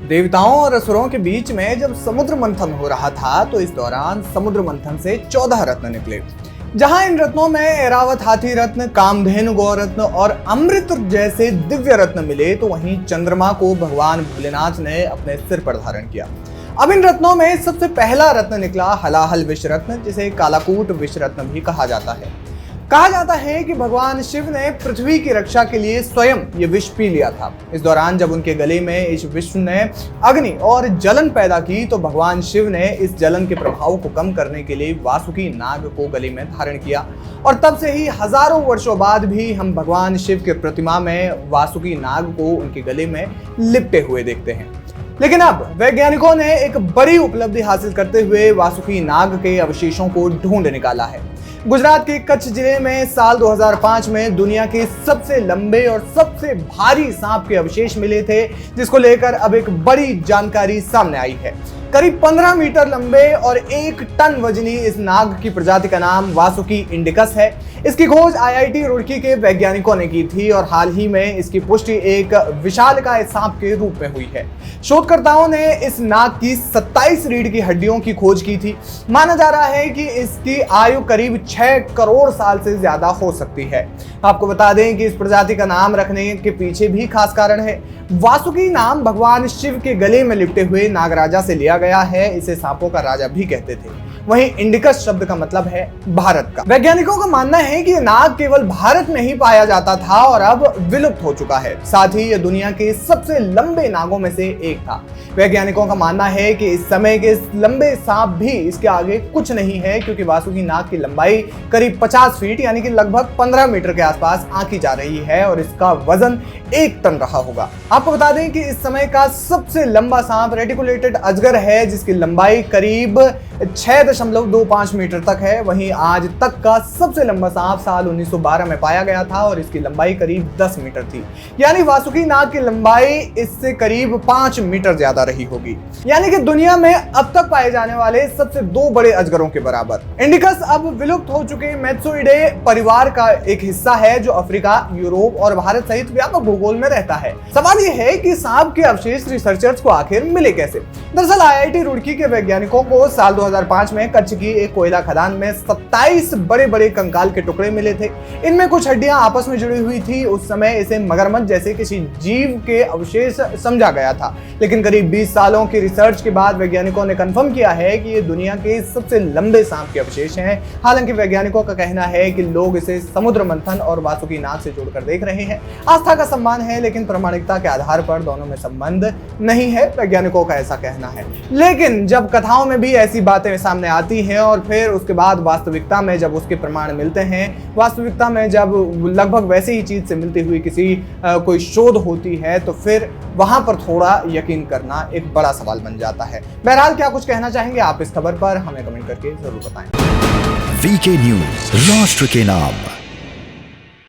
देवताओं और असुरों के बीच में जब समुद्र मंथन हो रहा था तो इस दौरान समुद्र मंथन से 14 रत्न निकले। जहां इन रत्नों में ऐरावत हाथी रत्न, कामधेनु गौ रत्न और अमृत जैसे दिव्य रत्न मिले, तो वहीं चंद्रमा को भगवान भोलेनाथ ने अपने सिर पर धारण किया। अब इन रत्नों में सबसे पहला रत्न निकला हलाहल विष रत्न, जिसे कालाकूट विष रत्न भी कहा जाता है। कहा जाता है कि भगवान शिव ने पृथ्वी की रक्षा के लिए स्वयं ये विष पी लिया था। इस दौरान जब उनके गले में इस विष ने अग्नि और जलन पैदा की, तो भगवान शिव ने इस जलन के प्रभाव को कम करने के लिए वासुकी नाग को गले में धारण किया। और तब से ही हजारों वर्षों बाद भी हम भगवान शिव के प्रतिमा में वासुकी नाग को उनके गले में लिपटे हुए देखते हैं। लेकिन अब वैज्ञानिकों ने एक बड़ी उपलब्धि हासिल करते हुए वासुकी नाग के अवशेषों को ढूंढ निकाला है। गुजरात के कच्छ जिले में साल 2005 में दुनिया के सबसे लंबे और सबसे भारी सांप के अवशेष मिले थे, जिसको लेकर अब एक बड़ी जानकारी सामने आई है। करीब 15 मीटर लंबे और 1 टन वजनी इस नाग की प्रजाति का नाम वासुकी इंडिकस है। इसकी खोज IIT रुड़की के वैज्ञानिकों ने की थी और हाल ही में इसकी पुष्टि एक विशालकाय सांप के रूप में हुई है। शोधकर्ताओं ने इस नाग की 27 रीढ़ की हड्डियों की खोज की थी। माना जा रहा है कि इसकी आयु करीब 6 करोड़ साल से ज्यादा हो सकती है। आपको बता दें कि इस प्रजाति का नाम रखने के पीछे भी खास कारण है। वासुकी नाम भगवान शिव के गले में लिपटे हुए नागराजा से लिया गया है। इसे सांपों का राजा भी कहते थे। वहीं इंडिकस शब्द का मतलब है भारत का। वैज्ञानिकों का मानना है कि नाग केवल भारत में ही पाया जाता था और अब विलुप्त हो चुका है। साथ ही यह दुनिया के सबसे लंबे नागों में से एक था। वैज्ञानिकों का मानना है कि इस समय के लंबे सांप भी इसके आगे कुछ नहीं है, क्योंकि वासुकी नाग की लंबाई करीब 50 फीट यानी कि लगभग 15 मीटर के आसपास आंकी जा रही है और इसका वजन 1 टन रहा होगा। आपको बता दें कि इस समय का सबसे लंबा सांप रेटिकुलेटेड अजगर है, जिसकी लंबाई करीब 6.25 मीटर तक है। वहीं आज तक का सबसे लंबा सांप साल 1912 में पाया गया था और इसकी लंबाई करीब 10 मीटर थी। यानी वासुकी नाग की लंबाई इससे करीब 5 मीटर ज्यादा रही होगी। यानी कि दुनिया में अब तक पाए जाने वाले सबसे 2 बड़े अजगरों के बराबर। इंडिकस अब विलुप्त हो चुके मेत्सोइडे परिवार का एक हिस्सा है, जो अफ्रीका, यूरोप और भारत सहित व्यापक भूगोल में रहता है। सवाल यह है कि सांप के अवशेष रिसर्चर्स को आखिर मिले कैसे। दरअसल IIT रुड़की के वैज्ञानिकों को साल 2005 में कच्छ की एक कोयला खदान में 27 बड़े बड़े कंकाल के टुकड़े मिले थे। इनमें कुछ हड्डियां आपस में जुड़ी हुई थी। उस समय इसे मगरमच्छ जैसे किसी जीव के अवशेष समझा गया था, लेकिन करीब 20 सालों की रिसर्च के बाद वैज्ञानिकों ने कंफर्म किया है कि ये दुनिया के सबसे लंबे सांप के अवशेष हैं। हालांकि वैज्ञानिकों का कहना है कि लोग इसे समुद्र मंथन और वासुकी नाग से जोड़कर देख रहे हैं। आस्था का सम्मान है, लेकिन प्रामाणिकता के आधार पर दोनों में संबंध नहीं है, वैज्ञानिकों का ऐसा कहना है। लेकिन जब कथाओं में भी ऐसी बातें सामने आती हैं और फिर उसके बाद वास्तविकता में जब उसके प्रमाण मिलते हैं, वास्तविकता में जब लगभग वैसे ही चीज से मिलती हुई कोई शोध होती है, तो फिर वहां पर थोड़ा यकीन करना एक बड़ा सवाल बन जाता है। बहरहाल क्या कुछ कहना चाहेंगे आप इस खबर पर, हमें कमेंट करके जरूर बताएं। VK न्यूज, राष्ट्र के नाम।